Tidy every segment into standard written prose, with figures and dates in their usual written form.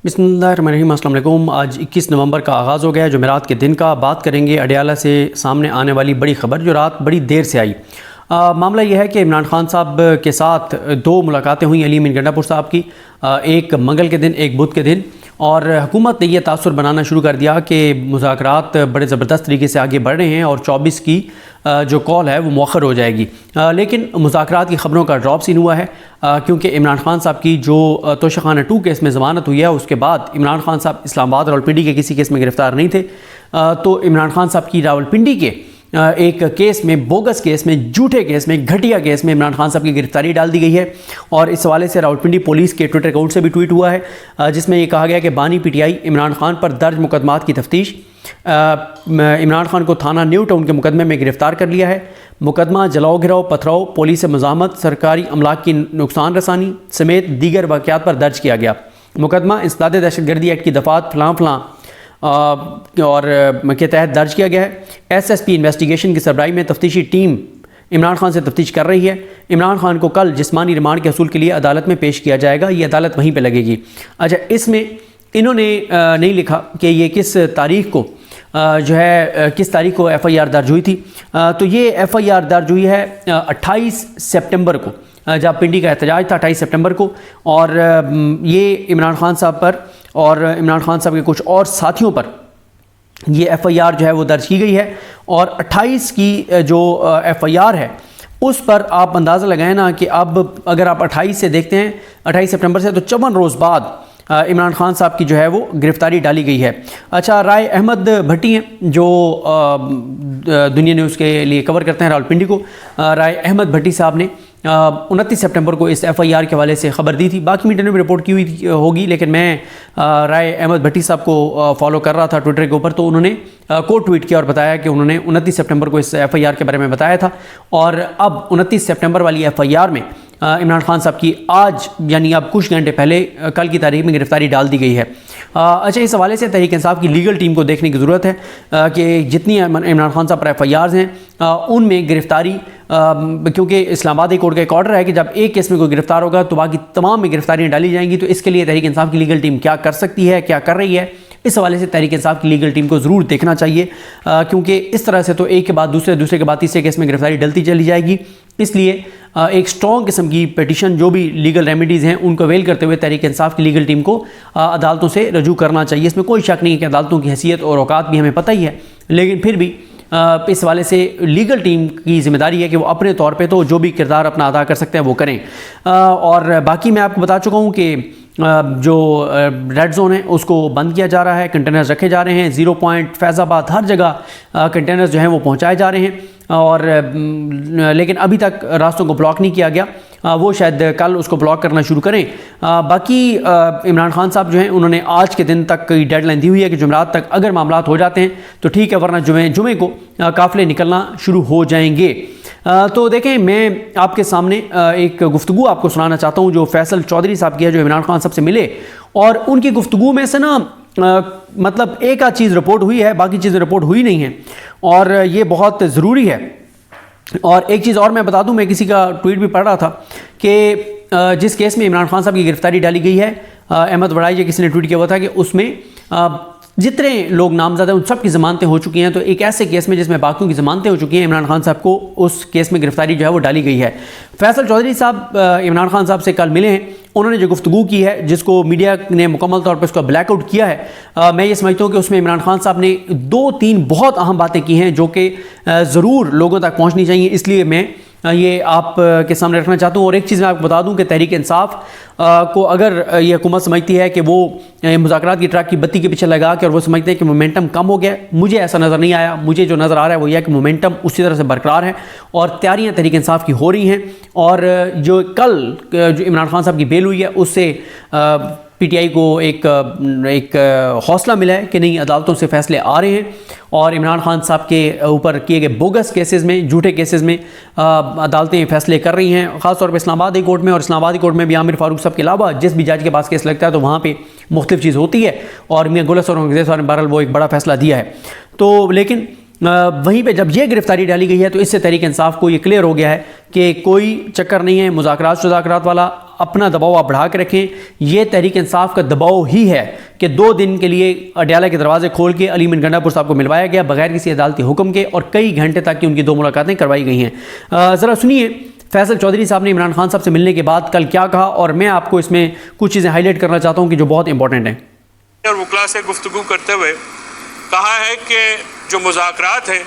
بسم اللہ الرحمن الرحیم۔ السلام علیکم۔ آج 21 نومبر کا آغاز ہو گیا ہے جمعرات کے دن کا۔ بات کریں گے اڈیالہ سے سامنے آنے والی بڑی خبر جو رات بڑی دیر سے آئی۔ معاملہ یہ ہے کہ عمران خان صاحب کے ساتھ دو ملاقاتیں ہوئیں علی امین گنڈا پور صاحب کی، ایک منگل کے دن ایک بدھ کے دن، اور حکومت نے یہ تاثر بنانا شروع کر دیا کہ مذاکرات بڑے زبردست طریقے سے آگے بڑھ رہے ہیں اور 24 کی جو کال ہے وہ مؤخر ہو جائے گی، لیکن مذاکرات کی خبروں کا ڈراپ سین ہوا ہے کیونکہ عمران خان صاحب کی جو توشہ خانہ 2 کیس میں ضمانت ہوئی ہے، اس کے بعد عمران خان صاحب اسلام آباد راولپنڈی کے کسی کیس میں گرفتار نہیں تھے، تو عمران خان صاحب کی راولپنڈی کے ایک کیس میں، بوگس کیس میں، جھوٹے کیس میں، گھٹیا کیس میں عمران خان صاحب کی گرفتاری ڈال دی گئی ہے، اور اس حوالے سے راولپنڈی پولیس کے ٹویٹر اکاؤنٹ سے بھی ٹویٹ ہوا ہے جس میں یہ کہا گیا کہ بانی P T I Imran Khan پر درج مقدمات کی تفتیش، عمران خان کو تھانہ نیو ٹاؤن کے مقدمے میں گرفتار کر لیا ہے، مقدمہ جلاؤ گھراؤ پتھراؤ پولیس مزاحمت سرکاری املاک کی نقصان رسانی سمیت دیگر واقعات پر درج کیا گیا، مقدمہ انسداد دہشت گردی ایکٹ کی دفعات فلاں فلاں اور کے تحت درج کیا گیا ہے۔ ایس ایس پی انویسٹیگیشن کی سربراہی میں تفتیشی ٹیم عمران خان سے تفتیش کر رہی ہے۔ عمران خان کو کل جسمانی ریمانڈ کے حصول کے لیے عدالت میں پیش کیا جائے گا، یہ عدالت وہیں پہ لگے گی۔ اچھا، اس میں انہوں نے نہیں لکھا کہ یہ کس تاریخ کو کس تاریخ کو ایف آئی آر درج ہوئی تھی، تو یہ ایف آئی آر درج ہوئی ہے 28 سپٹمبر کو، جب پنڈی کا احتجاج تھا 28 سپٹمبر کو، اور یہ عمران خان صاحب پر اور عمران خان صاحب کے کچھ اور ساتھیوں پر یہ ایف آئی آر جو ہے وہ درج کی گئی ہے، اور 28 کی جو ایف آئی آر ہے اس پر آپ اندازہ لگائیں نا کہ اب اگر آپ 28 سے دیکھتے ہیں 28 سپٹمبر سے، تو 54 روز بعد عمران خان صاحب کی جو ہے وہ گرفتاری ڈالی گئی ہے۔ اچھا، رائے احمد بھٹی ہیں جو دنیا نیوز کے لیے کور کرتے ہیں راولپنڈی کو، رائے احمد بھٹی صاحب نے 29 سپٹمبر کو اس ایف آئی آر کے حوالے سے خبر دی تھی، باقی میڈیا نے بھی رپورٹ کی ہوئی ہوگی، لیکن میں رائے احمد بھٹی صاحب کو فالو کر رہا تھا ٹویٹر کے اوپر، تو انہوں نے کوٹ ٹویٹ کیا اور بتایا کہ انہوں نے 29 سپٹمبر کو اس ایف آئی آر کے بارے میں بتایا تھا، اور اب 29 سپٹمبر والی ایف آئی آر میں عمران خان صاحب کی آج یعنی اب کچھ گھنٹے پہلے کل کی تاریخ میں گرفتاری ڈال دی گئی ہے۔ اچھا، اس حوالے سے تحریک انصاف کی لیگل ٹیم کو دیکھنے کی ضرورت ہے کہ جتنی عمران خان صاحب پر ایف آئی آرز ہیں ان میں گرفتاری، کیونکہ اسلام آباد کورٹ کا ایک آرڈر ہے کہ جب ایک کیس میں کوئی گرفتار ہوگا تو باقی تمام میں گرفتاریاں ڈالی جائیں گی، تو اس کے لیے تحریک انصاف کی لیگل ٹیم کیا کر سکتی ہے، کیا کر رہی ہے، اس حوالے سے تحریک انصاف کی لیگل ٹیم کو ضرور دیکھنا چاہیے، کیونکہ اس طرح سے تو ایک کے بعد دوسرے کے بعد تیسرے کیس میں گرفتاری ڈلتی چلی جائے گی۔ اس لیے ایک سٹرونگ قسم کی پیٹیشن، جو بھی لیگل ریمیڈیز ہیں ان کو اویل کرتے ہوئے تحریک انصاف کی لیگل ٹیم کو عدالتوں سے رجوع کرنا چاہیے۔ اس میں کوئی شک نہیں ہے کہ عدالتوں کی حیثیت اور اوقات بھی ہمیں پتہ ہی ہے، لیکن پھر بھی اس حوالے سے لیگل ٹیم کی ذمہ داری ہے کہ وہ اپنے طور پہ تو جو بھی کردار اپنا ادا کر سکتے ہیں وہ کریں، اور باقی میں آپ کو بتا چکا ہوں کہ جو ریڈ زون ہے اس کو بند کیا جا رہا ہے، کنٹینرز رکھے جا رہے ہیں، 0 پوائنٹ فیض آباد ہر جگہ کنٹینرز جو ہیں وہ پہنچائے جا رہے ہیں، اور لیکن ابھی تک راستوں کو بلاک نہیں کیا گیا، وہ شاید کل اس کو بلاک کرنا شروع کریں۔ باقی عمران خان صاحب جو ہیں انہوں نے آج کے دن تک کی ڈیڈ لائن دی ہوئی ہے کہ جمعرات تک اگر معاملات ہو جاتے ہیں تو ٹھیک ہے، ورنہ جمعے کو قافلے نکلنا شروع ہو جائیں گے۔ تو دیکھیں، میں آپ کے سامنے ایک گفتگو آپ کو سنانا چاہتا ہوں جو فیصل چودھری صاحب کی ہے، جو عمران خان صاحب سے ملے، اور ان کی گفتگو میں سے نا مطلب ایک آدھ چیز رپورٹ ہوئی ہے، باقی چیزیں رپورٹ ہوئی نہیں ہیں، اور یہ بہت ضروری ہے۔ اور ایک چیز اور میں بتا دوں، میں کسی کا ٹویٹ بھی پڑھ رہا تھا کہ جس کیس میں عمران خان صاحب کی گرفتاری ڈالی گئی ہے، احمد وڑائی یا کسی نے ٹویٹ کیا ہوا تھا کہ اس میں جتنے لوگ نامزد ہیں ان سب کی ضمانتیں ہو چکی ہیں، تو ایک ایسے کیس میں جس میں باقیوں کی ضمانتیں ہو چکی ہیں، عمران خان صاحب کو اس کیس میں گرفتاری جو ہے وہ ڈالی گئی ہے۔ فیصل چودھری صاحب عمران خان صاحب سے کل ملے ہیں، انہوں نے جو گفتگو کی ہے جس کو میڈیا نے مکمل طور پر اس کا بلیک آؤٹ کیا ہے، میں یہ سمجھتا ہوں کہ اس میں عمران خان صاحب نے 2-3 بہت اہم باتیں کی ہیں جو کہ ضرور لوگوں تک پہنچنی چاہیے، اس لیے میں یہ آپ کے سامنے رکھنا چاہتا ہوں۔ اور ایک چیز میں آپ کو بتا دوں کہ تحریک انصاف کو اگر یہ حکومت سمجھتی ہے کہ وہ مذاکرات کی ٹرک کی بتی کے پیچھے لگا کے اور وہ سمجھتے ہیں کہ مومنٹم کم ہو گیا، مجھے ایسا نظر نہیں آیا، مجھے جو نظر آ رہا ہے وہ یہ ہے کہ مومنٹم اسی طرح سے برقرار ہے، اور تیاریاں تحریک انصاف کی ہو رہی ہیں، اور جو کل جو عمران خان صاحب کی بیل ہوئی ہے اس سے پی ٹی آئی کو ایک حوصلہ ملا ہے کہ نہیں، عدالتوں سے فیصلے آ رہے ہیں، اور عمران خان صاحب کے اوپر کیے گئے بوگس کیسز میں، جھوٹے کیسز میں عدالتیں فیصلے کر رہی ہیں، خاص طور پہ اسلام آباد کورٹ میں، اور اسلام آباد کورٹ میں بھی عامر فاروق صاحب کے علاوہ جس بھی جج کے پاس کیس لگتا ہے تو وہاں پہ مختلف چیز ہوتی ہے، اور میاں گلس اور نے بہرحال وہ ایک بڑا فیصلہ دیا ہے۔ تو لیکن وہیں پہ جب یہ گرفتاری ڈالی گئی ہے تو اس سے تحریک انصاف کو یہ کلیئر ہو گیا ہے کہ کوئی چکر نہیں ہے مذاکرات والا، اپنا دباؤ آپ بڑھا کے رکھیں. یہ تحریک انصاف کا دباؤ ہی ہے کہ 2 دن کے لیے اڈیالہ کے دروازے کھول کے علی امین گنڈا پور صاحب کو ملوایا گیا بغیر کسی عدالتی حکم کے, اور کئی گھنٹے تک کی ان کی 2 ملاقاتیں کروائی گئی ہیں. ذرا سنیے فیصل چودھری صاحب نے عمران خان صاحب سے ملنے کے بعد کل کیا کہا, اور میں آپ کو اس میں کچھ چیزیں ہائی لائٹ کرنا چاہتا ہوں کہ جو بہت امپورٹنٹ ہیں. اور وکلا سے گفتگو کرتے ہوئے کہا ہے کہ جو مذاکرات ہیں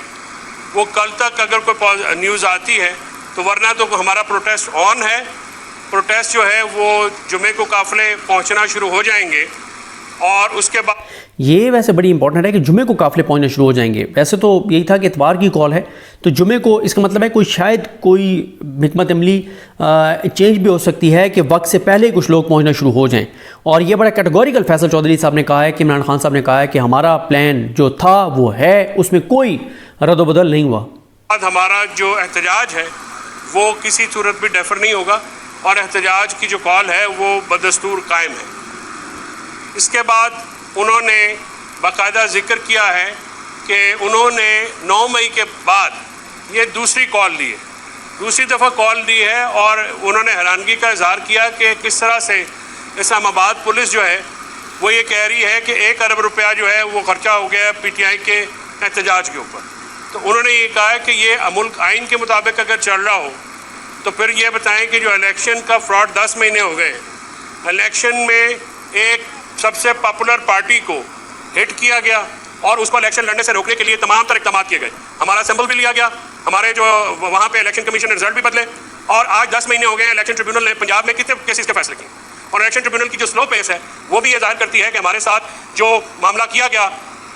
وہ کل تک اگر کوئی نیوز آتی ہے تو, ورنہ تو ہمارا پروٹیسٹ آن ہے. پروٹیسٹ جو ہے وہ جمعے کو قافلے پہنچنا شروع ہو جائیں گے, اور اس کے بعد یہ ویسے بڑی امپورٹنٹ ہے کہ جمعے کو قافلے پہنچنا شروع ہو جائیں گے. ویسے تو یہی تھا کہ اتوار کی کال ہے, تو جمعے کو اس کا مطلب ہے شاید کوئی حکمت عملی چینج بھی ہو سکتی ہے کہ وقت سے پہلے کچھ لوگ پہنچنا شروع ہو جائیں. اور یہ بڑا کیٹیگوریکل فیصل چودھری صاحب نے کہا ہے کہ عمران خان صاحب نے کہا ہے کہ ہمارا پلان جو تھا وہ ہے, اس میں کوئی رد و بدل نہیں ہوا. ہمارا جو احتجاج ہے وہ کسی صورت بھی ڈیفر نہیں ہوگا, اور احتجاج کی جو کال ہے وہ بدستور قائم ہے. اس کے بعد انہوں نے باقاعدہ ذکر کیا ہے کہ انہوں نے 9 مئی کے بعد یہ دوسری کال دی ہے, دوسری دفعہ کال دی ہے, اور انہوں نے حیرانگی کا اظہار کیا کہ کس طرح سے اسلام آباد پولیس جو ہے وہ یہ کہہ رہی ہے کہ 1 ارب روپیہ جو ہے وہ خرچہ ہو گیا ہے پی ٹی آئی کے احتجاج کے اوپر. تو انہوں نے یہ کہا ہے کہ یہ ملک آئین کے مطابق اگر چل رہا ہو تو پھر یہ بتائیں کہ جو الیکشن کا فراڈ 10 مہینے ہو گئے, الیکشن میں ایک سب سے پاپولر پارٹی کو ہٹ کیا گیا اور اس کو الیکشن لڑنے سے روکنے کے لیے تمام تر اقدامات کیے گئے. ہمارا سمبل بھی لیا گیا, ہمارے جو وہاں پہ الیکشن کمیشن نے رزلٹ بھی بدلے, اور آج 10 مہینے ہو گئے ہیں الیکشن ٹریبیونل نے پنجاب میں کتنے کیسز کے فیصلے کیے, اور الیکشن ٹریبیونل کی جو سلو پیس ہے وہ بھی یہ ظاہر کرتی ہے کہ ہمارے ساتھ جو معاملہ کیا گیا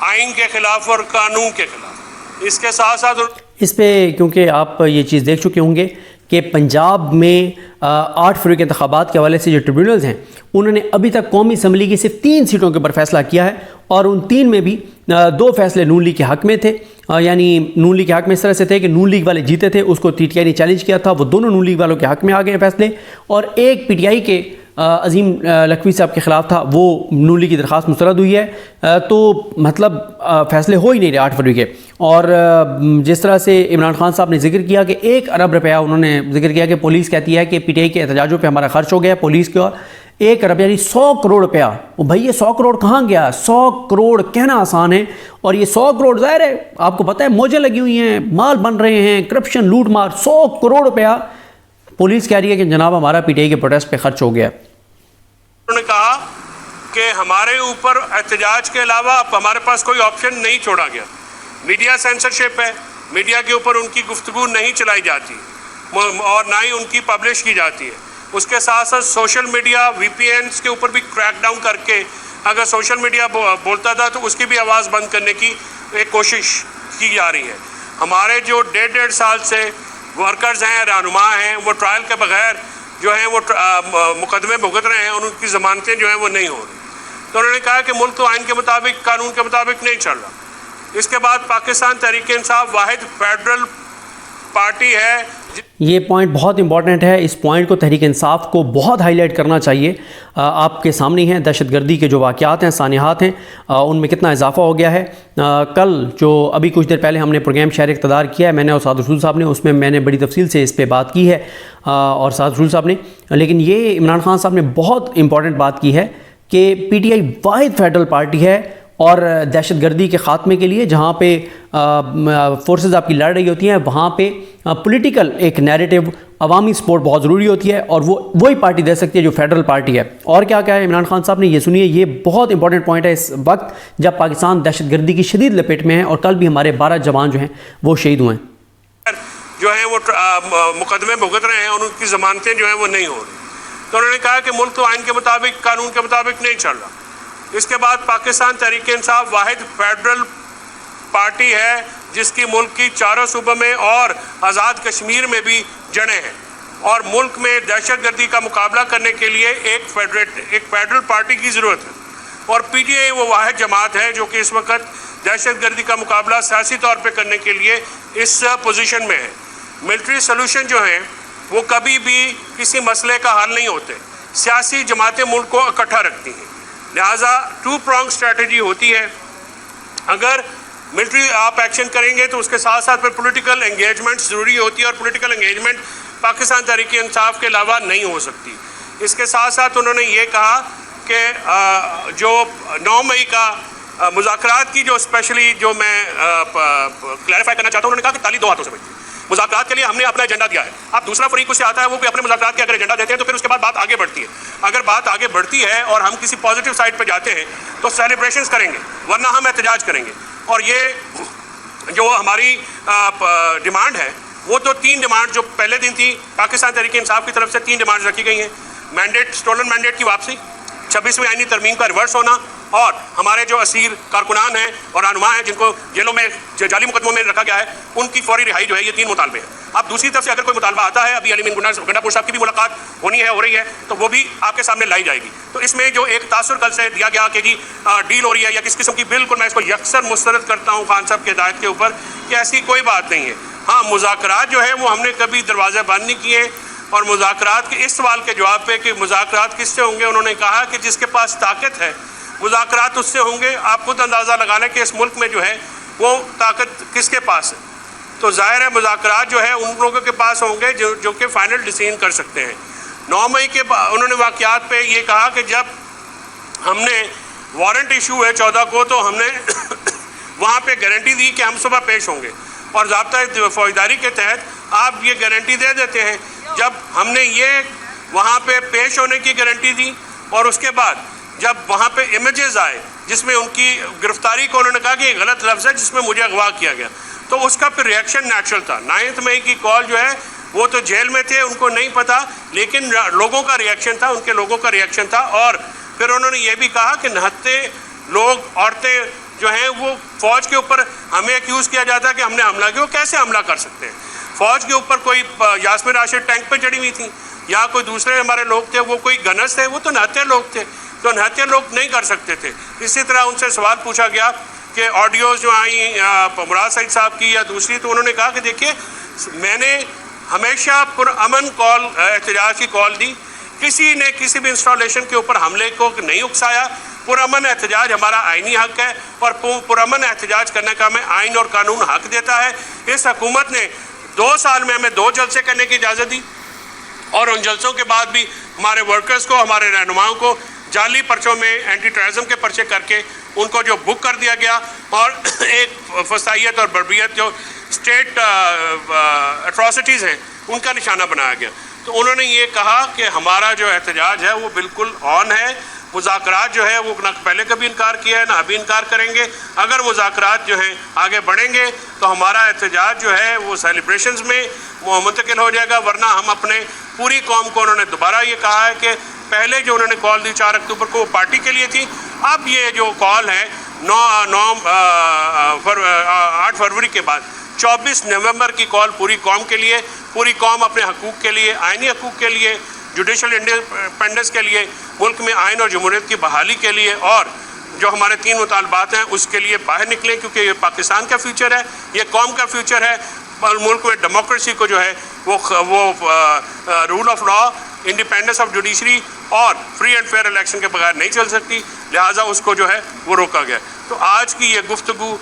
آئین کے خلاف اور قانون کے خلاف. اس کے ساتھ ساتھ اس پہ کیونکہ آپ یہ چیز دیکھ چکے ہوں گے کہ پنجاب میں 8 فروری کے انتخابات کے حوالے سے جو ٹریبیونلز ہیں انہوں نے ابھی تک قومی اسمبلی کی صرف 3 سیٹوں کے اوپر فیصلہ کیا ہے, اور ان 3 میں بھی 2 فیصلے نون لیگ کے حق میں تھے. یعنی نون لیگ کے حق میں اس طرح سے تھے کہ نون لیگ والے جیتے تھے, اس کو ٹی ٹی آئی نے چیلنج کیا تھا, وہ دونوں نون لیگ والوں کے حق میں آ گئے ہیں فیصلے, اور ایک پی ٹی آئی کے عظیم لکھوی صاحب کے خلاف تھا, وہ نون لیگ کی درخواست مسترد ہوئی ہے. تو مطلب فیصلے ہو ہی نہیں رہے 8 فروری کے. اور جس طرح سے عمران خان صاحب نے ذکر کیا کہ 1 ارب روپیہ انہوں نے ذکر کیا کہ پولیس کہتی ہے کہ پی ٹی آئی کے احتجاجوں پہ ہمارا خرچ ہو گیا پولیس کے, اور 1 ارب یعنی 100 کروڑ روپیہ. بھائی یہ 100 کروڑ کہاں گیا؟ 100 کروڑ کہنا آسان ہے, اور یہ 100 کروڑ ظاہر ہے آپ کو پتہ ہے موجیں لگی ہوئی ہیں, مال بن رہے ہیں, کرپشن لوٹ مار. 100 کروڑ روپیہ پولیس کہہ رہی ہے کہ جناب ہمارا پی ٹی آئی کے پروٹیسٹ پہ خرچ ہو گیا. انہوں نے کہا کہ ہمارے اوپر احتجاج کے علاوہ اب ہمارے پاس کوئی آپشن نہیں چھوڑا گیا. میڈیا سینسرشپ ہے, میڈیا کے اوپر ان کی گفتگو نہیں چلائی جاتی اور نہ ہی ان کی پبلش کی جاتی ہے. اس کے ساتھ ساتھ سوشل میڈیا وی پی اینس کے اوپر بھی کریک ڈاؤن کر کے اگر سوشل میڈیا بولتا تھا تو اس کی بھی آواز بند کرنے کی ایک کوشش کی جا رہی ہے. ہمارے جو 1.5 سال سے ورکرز ہیں, رہنما ہیں, وہ ٹرائل کے بغیر جو ہیں وہ مقدمے بھگت رہے ہیں, اور ان کی ضمانتیں جو ہیں وہ نہیں ہو رہی. تو انہوں نے کہا کہ ملک تو آئین کے مطابق قانون کے مطابق نہیں چل رہا. اس کے بعد پاکستان تحریک انصاف واحد فیڈرل پارٹی ہے. یہ پوائنٹ بہت امپورٹنٹ ہے, اس پوائنٹ کو تحریک انصاف کو بہت ہائی لائٹ کرنا چاہیے. آپ کے سامنے ہیں دہشت گردی کے جو واقعات ہیں, سانحات ہیں, ان میں کتنا اضافہ ہو گیا ہے. کل جو ابھی کچھ دیر پہلے ہم نے پروگرام شہر اقتدار کیا ہے, میں نے اور سعد رسول صاحب نے, اس میں میں نے بڑی تفصیل سے اس پہ بات کی ہے, اور سعد رسول صاحب نے. لیکن یہ عمران خان صاحب نے بہت امپورٹنٹ بات کی ہے کہ پی ٹی آئی واحد فیڈرل پارٹی ہے, اور دہشت گردی کے خاتمے کے لیے جہاں پہ فورسز آپ کی لڑ رہی ہوتی ہیں وہاں پہ پولیٹیکل ایک نیریٹو, عوامی سپورٹ بہت ضروری ہوتی ہے, اور وہی پارٹی دے سکتی ہے جو فیڈرل پارٹی ہے. اور کیا ہے عمران خان صاحب نے, یہ سنیے, یہ بہت امپورٹنٹ پوائنٹ ہے اس وقت جب پاکستان دہشت گردی کی شدید لپیٹ میں ہے, اور کل بھی ہمارے 12 جوان جو ہیں وہ شہید ہوئے ہیں. جو ہیں وہ مقدمے بھگت رہے ہیں, اور ان کی ضمانتیں جو ہیں وہ نہیں ہو رہی. تو انہوں نے کہا کہ ملک تو آئین کے مطابق قانون کے مطابق نہیں چل رہا. اس کے بعد پاکستان تحریک انصاف واحد فیڈرل پارٹی ہے جس کی ملک کی 4 صوبوں میں اور آزاد کشمیر میں بھی جڑیں ہیں, اور ملک میں دہشت گردی کا مقابلہ کرنے کے لیے ایک فیڈرل پارٹی کی ضرورت ہے. اور پی ٹی آئی وہ واحد جماعت ہے جو کہ اس وقت دہشت گردی کا مقابلہ سیاسی طور پہ کرنے کے لیے اس پوزیشن میں ہے. ملٹری سلوشن جو ہیں وہ کبھی بھی کسی مسئلے کا حل نہیں ہوتے, سیاسی جماعتیں ملک کو اکٹھا رکھتی ہیں, لہٰذا 2 prong اسٹریٹجی ہوتی ہے. اگر ملٹری آپ ایکشن کریں گے تو اس کے ساتھ ساتھ پھر پولیٹیکل انگیجمنٹ ضروری ہوتی ہے, اور پولیٹیکل انگیجمنٹ پاکستان تحریک انصاف کے علاوہ نہیں ہو سکتی. اس کے ساتھ ساتھ انہوں نے یہ کہا کہ جو 9 مئی کا مذاکرات کی جو اسپیشلی جو میں کلیریفائی کرنا چاہتا ہوں، انہوں نے کہا کہ تالی 2 ہاتھوں سے بجتی ہے۔ مذاکرات کے لیے ہم نے اپنا ایجنڈا دیا ہے، اب دوسرا فریق اس سے آتا ہے، وہ بھی اپنے مذاکرات کے اگر ایجنڈا دیتے ہیں تو پھر اس کے بعد بات آگے بڑھتی ہے۔ اگر بات آگے بڑھتی ہے اور ہم کسی پازیٹیو سائڈ پہ جاتے ہیں تو سیلیبریشنز کریں گے، ورنہ ہم احتجاج کریں گے۔ اور یہ جو ہماری ڈیمانڈ ہے وہ تو 3 ڈیمانڈ جو پہلے دن تھی پاکستان تحریک انصاف کی طرف سے 3 ڈیمانڈ رکھی گئی ہیں: مینڈیٹ، اسٹولن مینڈیٹ کی واپسی، 26ویں آئینی ترمیم کا ریورس ہونا، اور ہمارے جو اسیر کارکنان ہیں اور رہنما ہیں جن کو جیلوں میں جعلی مقدموں میں رکھا گیا ہے ان کی فوری رہائی جو ہے، یہ 3 مطالبے ہیں۔ اب دوسری طرف سے اگر کوئی مطالبہ آتا ہے، ابھی علی امین گنڈا پور صاحب کی بھی ملاقات ہو رہی ہے، تو وہ بھی آپ کے سامنے لائی جائے گی۔ تو اس میں جو ایک تاثر کل سے دیا گیا کہ جی ڈیل ہو رہی ہے یا کس قسم کی، بالکل میں اس کو یکسر مسترد کرتا ہوں خان صاحب کی ہدایت کے اوپر کہ ایسی کوئی بات نہیں ہے۔ ہاں، مذاکرات جو ہے وہ ہم نے کبھی دروازے بند نہیں کیے، اور مذاکرات کے اس سوال کے جواب پہ کہ مذاکرات کس سے ہوں گے، انہوں نے کہا کہ جس کے پاس طاقت ہے مذاکرات اس سے ہوں گے۔ آپ خود اندازہ لگا لیں کہ اس ملک میں جو ہے وہ طاقت کس کے پاس ہے، تو ظاہر ہے مذاکرات جو ہے ان لوگوں کے پاس ہوں گے جو کہ فائنل ڈیسیژن کر سکتے ہیں۔ 9 مئی کے انہوں نے واقعات پہ یہ کہا کہ جب ہم نے وارنٹ ایشو ہوئے 14 کو تو ہم نے وہاں پہ گارنٹی دی کہ ہم صبح پیش ہوں گے، اور ضابطۂ فوجداری کے تحت آپ یہ گارنٹی دے دیتے ہیں۔ جب ہم نے یہ وہاں پہ پیش ہونے کی گارنٹی دی اور اس کے بعد جب وہاں پہ امیجز آئے جس میں ان کی گرفتاری کو انہوں نے کہا کہ یہ غلط لفظ ہے جس میں مجھے اغوا کیا گیا، تو اس کا پھر ریئیکشن نیچرل تھا۔ 9 مئی کی کال جو ہے وہ تو جیل میں تھے، ان کو نہیں پتا، لیکن لوگوں کا ریئیکشن تھا، ان کے لوگوں کا ریئیکشن تھا۔ اور پھر انہوں نے یہ بھی کہا کہ نہتے لوگ، عورتیں جو ہیں وہ فوج کے اوپر ہمیں ایکیوز کیا جاتا ہے کہ ہم نے حملہ کیا، وہ کیسے حملہ کر سکتے ہیں؟ فوج کے اوپر کوئی یاسمین راشد ٹینک پہ چڑھی ہوئی تھیں یا کوئی دوسرے ہمارے لوگ تھے، وہ کوئی گنرس تھے، وہ تو نہتے لوگ تھے، تو نہتے لوگ نہیں کر سکتے تھے۔ اسی طرح ان سے سوال پوچھا گیا کہ آڈیوز جو آئیں مراد سعید صاحب کی یا دوسری، تو انہوں نے کہا کہ دیکھیے میں نے ہمیشہ پرامن کال احتجاج کی کال دی، کسی نے کسی بھی انسٹالیشن کے اوپر حملے کو نہیں اکسایا۔ پرامن احتجاج ہمارا آئینی حق ہے اور پرامن احتجاج کرنے کا ہمیں آئین اور قانون حق دیتا ہے۔ اس حکومت نے 2 سال میں ہمیں 2 جلسے کرنے کی اجازت دی، اور ان جلسوں کے بعد بھی ہمارے ورکرز کو، ہمارے رہنماؤں کو جعلی پرچوں میں اینٹی ٹیررزم کے پرچے کر کے ان کو جو بک کر دیا گیا، اور ایک فسائیت اور بربریت جو اسٹیٹ اٹراسٹیز ہیں ان کا نشانہ بنایا گیا۔ تو انہوں نے یہ کہا کہ ہمارا جو احتجاج ہے وہ بالکل آن ہے، مذاکرات جو ہے وہ نہ پہلے کبھی انکار کیا ہے نہ ابھی انکار کریں گے۔ اگر مذاکرات جو ہیں آگے بڑھیں گے تو ہمارا احتجاج جو ہے وہ سیلیبریشنز میں منتقل ہو جائے گا، ورنہ ہم اپنے پوری قوم کو، انہوں نے دوبارہ یہ کہا ہے کہ پہلے جو انہوں نے کال دی 4 اکتوبر کو وہ پارٹی کے لیے تھی، اب یہ جو کال ہے 8 فروری کے بعد 24 نومبر کی کال پوری قوم کے لیے، پوری قوم اپنے حقوق کے لیے، آئینی حقوق کے لیے، جوڈیشل انڈیپینڈنس کے لیے، ملک میں آئین اور جمہوریت کی بحالی کے لیے، اور جو ہمارے 3 مطالبات ہیں اس کے لیے باہر نکلیں، کیونکہ یہ پاکستان کا فیوچر ہے، یہ قوم کا فیوچر ہے۔ ملک میں ڈیموکریسی کو جو ہے وہ rule of law, independence of judiciary اور فری اینڈ فیئر الیکشن کے بغیر نہیں چل سکتی، لہٰذا اس کو جو ہے وہ روکا گیا۔ تو آج کی یہ گفتگو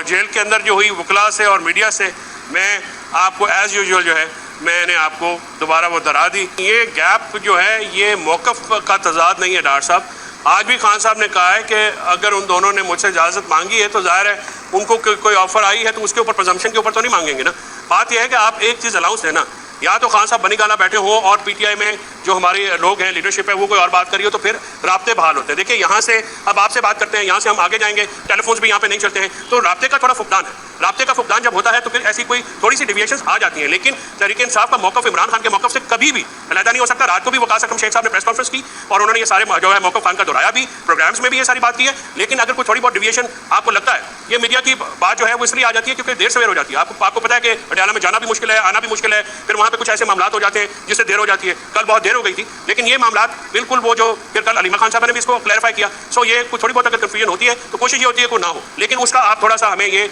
جیل کے اندر جو ہوئی وکلاء سے اور میڈیا سے، میں آپ کو ایز یوزول جو ہے میں نے آپ کو دوبارہ وہ دہرا دی۔ یہ گیپ جو ہے یہ موقف کا تضاد نہیں ہے ڈاکٹر صاحب۔ آج بھی خان صاحب نے کہا ہے کہ اگر ان دونوں نے مجھ سے اجازت مانگی ہے تو ظاہر ہے ان کو کوئی آفر آئی ہے تو اس کے اوپر پرزمپشن کے اوپر تو نہیں مانگیں گے نا۔ بات یہ ہے کہ آپ ایک چیز الاؤنس ہے نا، یا تو خان صاحب بنی گالا بیٹھے ہوں اور پی ٹی آئی میں جو ہمارے لوگ ہیں، لیڈرشپ ہے، وہ کوئی اور بات کری ہو تو پھر رابطے بحال ہوتے ہیں۔ دیکھیے یہاں سے اب آپ سے بات کرتے ہیں، یہاں سے ہم آگے جائیں گے، ٹیلی فونس بھی یہاں پہ نہیں چلتے ہیں، تو رابطے کا تھوڑا فقدان ہے۔ رابطے کا فقدان جب ہوتا ہے تو پھر ایسی کوئی تھوڑی سی ڈیویشنز آ جاتی ہیں، لیکن تحریک انصاف کا موقف عمران خان کے موقف سے کبھی بھی علیحدہ نہیں ہو سکتا۔ رات کو بھی وقاص اکرم شیخ صاحب نے پریس کانفرنس کی اور انہوں نے یہ سارے جو ہے موقف خان کا دہرایا بھی، پروگرامز میں بھی یہ ساری بات کی ہے، لیکن اگر کوئی تھوڑی بہت ڈیویشن آپ کو لگتا ہے، یہ میڈیا کی بات جو ہے وہ اس لیے آ جاتی ہے کیونکہ دیر سویر ہو جاتی ہے۔ آپ کو پتا ہے کہ پٹیالہ میں جانا بھی مشکل ہے، آنا بھی مشکل ہے، پھر وہاں پہ کچھ ایسے معاملات ہو جاتے ہیں جس سے دیر ہو جاتی ہے۔ کل بہت دیر ہو گئی تھی، لیکن یہ معاملات بالکل وہ جو پھر کل علیمہ خان صاحب نے بھی اس کو کلیئرفائی کیا، سو یہ کچھ تھوڑی بہت اگر کنفیوژن ہوتی ہے تو کوشش یہ ہوتی ہے کہ نہ ہو، لیکن اس کا آپ تھوڑا سا ہمیں یہ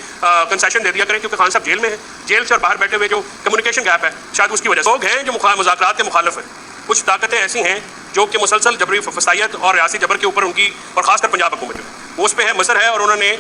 کنسیشن دے دیا کریں، کیونکہ خان صاحب جیل میں ہیں، جیل سے اور باہر بیٹھے ہوئے جو کمیونیکیشن گیپ ہے شاید اس کی وجہ سے لوگ ہیں جو مذاکرات کے مخالف ہیں۔ کچھ طاقتیں ایسی ہیں جو کہ مسلسل جبری فسائیت اور ریاسی جبر کے اوپر ان کی، اور خاص کر پنجاب حکومت جو ہے وہ اس پہ ہے مصر ہے، اور انہوں نے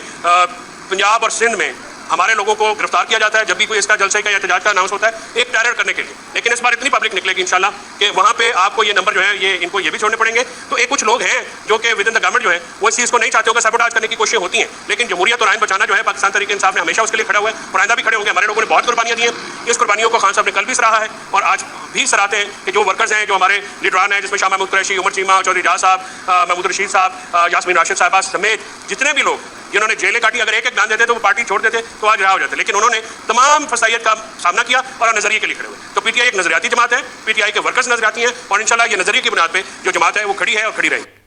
پنجاب اور سندھ میں ہمارے لوگوں کو گرفتار کیا جاتا ہے جب بھی کوئی اس کا جلسے کا یا احتجاج کا اناؤنس ہوتا ہے ایک ٹیرر کرنے کے لیے. لیکن اس بار اتنی پبلک نکلے گی انشاءاللہ کہ وہاں پہ آپ کو یہ نمبر جو ہے یہ ان کو یہ بھی چھوڑنے پڑیں گے. تو ایک کچھ لوگ ہیں جو کہ ود ان دا گورنمنٹ جو ہے وہ اس چیز کو نہیں چاہتے ہو کہ سیبوٹاج کرنے کی کوششیں ہوتی ہیں, لیکن جمہوریت اور آئین بچانا جو ہے پاکستان تحریک انصاف نے ہمیشہ اس کے لیے کھڑا ہوا ہے, اور آئندہ بھی کھڑے ہوں گے. ہمارے لوگوں نے بہت قربانیاں دی ہیں, اس قربانیوں کو خان صاحب نے کل بھی سراہا ہے اور آج بھی سراہتے ہیں کہ جو ورکرز ہیں, جو ہمارے لیڈران ہیں, جس میں شاہ محمود قریشی, عمر چیمہ, چودھری جہاز صاحب, محمود رشید صاحب, یاسمین راشد صاحبہ سمیت جتنے بھی لوگ جنہوں نے جیلیں کاٹی, اگر ایک ایک دان دیتے تو وہ پارٹی چھوڑ دیتے تو آج رہا ہو جاتے, لیکن انہوں نے تمام فسائیت کا سامنا کیا اور نظریے کے لیے کھڑے ہوئے. تو پی ٹی آئی ایک نظریاتی جماعت ہے, پی ٹی آئی کے ورکرز نظریاتی ہیں, اور انشاءاللہ یہ نظریے کی بنیاد پہ جو جماعت ہے وہ کھڑی ہے اور کھڑی رہے.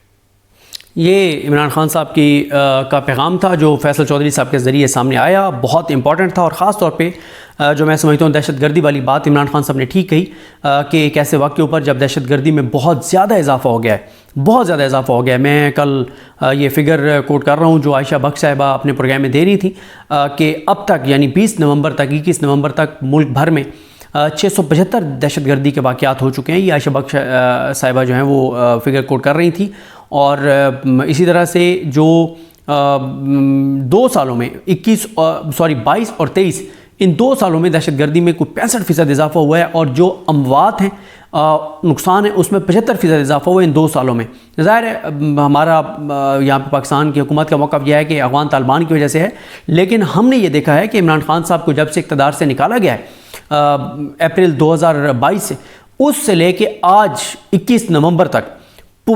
یہ عمران خان صاحب کا پیغام تھا جو فیصل چودھری صاحب کے ذریعے سامنے آیا, بہت امپورٹنٹ تھا. اور خاص طور پہ جو میں سمجھتا ہوں دہشت گردی والی بات عمران خان صاحب نے ٹھیک کہی کہ ایک ایسے وقت کے اوپر جب دہشت گردی میں بہت زیادہ اضافہ ہو گیا ہے, بہت زیادہ اضافہ ہو گیا ہے. میں کل یہ فگر کوٹ کر رہا ہوں جو عائشہ بخش صاحبہ اپنے پروگرام میں دے رہی تھی کہ اب تک یعنی 20 نومبر تک 21 نومبر تک ملک بھر میں 675 دہشت گردی کے واقعات ہو چکے ہیں. یہ عائشہ بخش صاحبہ جو ہیں وہ فگر کوٹ کر رہی تھی. اور اسی طرح سے جو 2 سالوں میں 22 اور 23 ان 2 سالوں میں دہشت گردی میں کوئی 65% اضافہ ہوا ہے, اور جو اموات ہیں نقصان ہے اس میں 75% اضافہ ہوا ہے ان 2 سالوں میں. ظاہر ہے ہمارا یہاں پہ پاکستان کی حکومت کا موقف یہ ہے کہ افغان طالبان کی وجہ سے ہے, لیکن ہم نے یہ دیکھا ہے کہ عمران خان صاحب کو جب سے اقتدار سے نکالا گیا ہے اپریل 2022 سے, اس سے لے کے آج 21 نومبر تک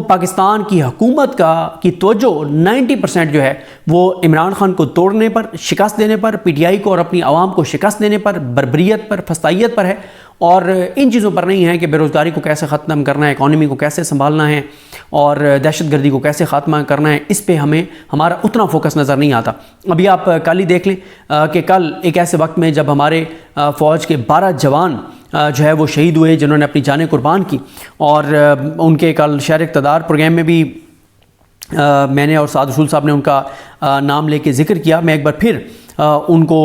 پاکستان کی حکومت کی توجہ 90% جو ہے وہ عمران خان کو توڑنے پر, شکست دینے پر, پی ٹی آئی کو اور اپنی عوام کو شکست دینے پر, بربریت پر, فسطائیت پر ہے, اور ان چیزوں پر نہیں ہے کہ بے روزگاری کو کیسے ختم کرنا ہے, اکانومی کو کیسے سنبھالنا ہے, اور دہشت گردی کو کیسے خاتمہ کرنا ہے. اس پہ ہمارا اتنا فوکس نظر نہیں آتا. ابھی آپ کل ہی دیکھ لیں کہ کل ایک ایسے وقت میں جب ہمارے فوج کے 12 جوان جو ہے وہ شہید ہوئے جنہوں نے اپنی جانیں قربان کی, اور ان کے کل شہر اقتدار پروگرام میں بھی میں نے اور سعد رسول صاحب نے ان کا نام لے کے ذکر کیا. میں ایک بار پھر ان کو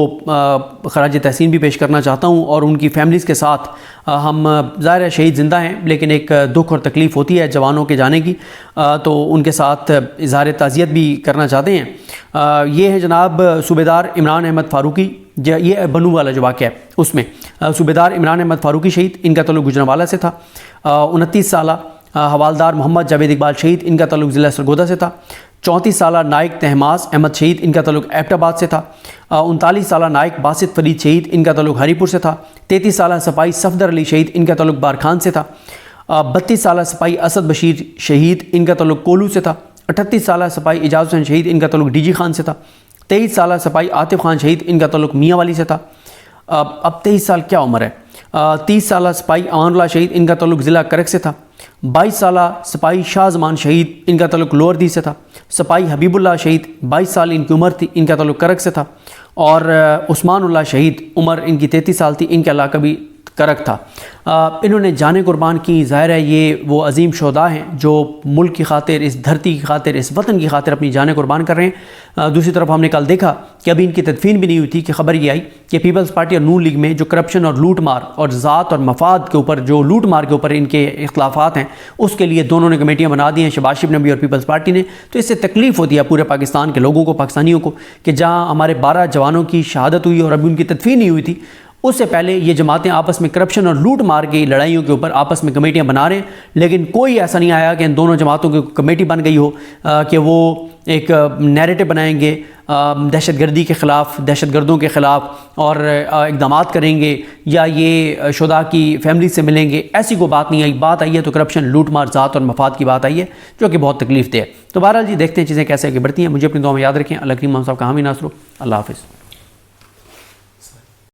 خراج تحسین بھی پیش کرنا چاہتا ہوں, اور ان کی فیملیز کے ساتھ ہم ظاہر ہے شہید زندہ ہیں لیکن ایک دکھ اور تکلیف ہوتی ہے جوانوں کے جانے کی, تو ان کے ساتھ اظہار تعزیت بھی کرنا چاہتے ہیں. یہ ہے جناب صوبیدار عمران احمد فاروقی, یہ بنو والا جو واقعہ ہے اس میں صوبیدار عمران احمد فاروقی شہید, ان کا تعلق گجرانوالہ سے تھا. 29 سالہ حوالدار محمد جاوید اقبال شہید, ان کا تعلق ضلع سرگودا سے تھا. 34 سالہ نائک تہماس احمد شہید, ان کا تعلق ایبٹ آباد سے تھا. 39 سالہ نائک باسط فرید شہید, ان کا تعلق ہری پور سے تھا. 33 سالہ سپاہی صفدر علی شہید, ان کا تعلق بارکھان سے تھا. 32 سالہ سپاہی اسد بشیر شہید, ان کا تعلق کولو سے تھا. 38 سالہ سپاہی اعجاز حسین شہید, ان کا تعلق ڈی جی خان سے تھا. 23 سالہ سپاہی عاطف خان شہید, ان کا تعلق میاں والی سے تھا. اب 23 سال کیا عمر ہے. 30 سالہ سپاہی امان اللہ شہید, ان کا تعلق ضلع کرک سے تھا. 22 سالہ سپاہی شاہ زمان شہید, ان کا تعلق لوور دی سے تھا. سپاہی حبیب اللہ شہید 22 سال ان کی عمر تھی, ان کا تعلق کرک سے تھا. اور عثمان اللہ شہید عمر ان کی 33 سال تھی, ان کا علاقہ بھی کرک تھا. انہوں نے جانیں قربان کی. ظاہر ہے یہ وہ عظیم شہداء ہیں جو ملک کی خاطر, اس دھرتی کی خاطر, اس وطن کی خاطر اپنی جانیں قربان کر رہے ہیں. دوسری طرف ہم نے کل دیکھا کہ ابھی ان کی تدفین بھی نہیں ہوئی تھی کہ خبر یہ آئی کہ پیپلز پارٹی اور نون لیگ میں جو کرپشن اور لوٹ مار اور ذات اور مفاد کے اوپر, جو لوٹ مار کے اوپر ان کے اختلافات ہیں, اس کے لیے دونوں نے کمیٹیاں بنا دی ہیں, شہباز شریف نے بھی اور پیپلز پارٹی نے. تو اس سے تکلیف ہوتی ہے پورے پاکستان کے لوگوں کو, پاکستانیوں کو, کہ جہاں ہمارے 12 جوانوں کی شہادت ہوئی اور ابھی ان کی تدفین نہیں ہوئی تھی, اس سے پہلے یہ جماعتیں آپس میں کرپشن اور لوٹ مار کی لڑائیوں کے اوپر آپس میں کمیٹیاں بنا رہے ہیں. لیکن کوئی ایسا نہیں آیا کہ ان دونوں جماعتوں کی کمیٹی بن گئی ہو کہ وہ ایک نیریٹو بنائیں گے دہشت گردی کے خلاف, دہشت گردوں کے خلاف, اور اقدامات کریں گے یا یہ شہداء کی فیملی سے ملیں گے. ایسی کوئی بات نہیں آئی. بات آئی ہے تو کرپشن, لوٹ مار, ذات اور مفاد کی بات آئی ہے, جو کہ بہت تکلیف دہ ہے. تو بہرحال جی دیکھتے ہیں چیزیں کیسے آگے بڑھتی ہیں. مجھے اپنی دعا میں یاد رکھیں. اللہ کریم صاحب کا حامی ناصر. اللہ حافظ.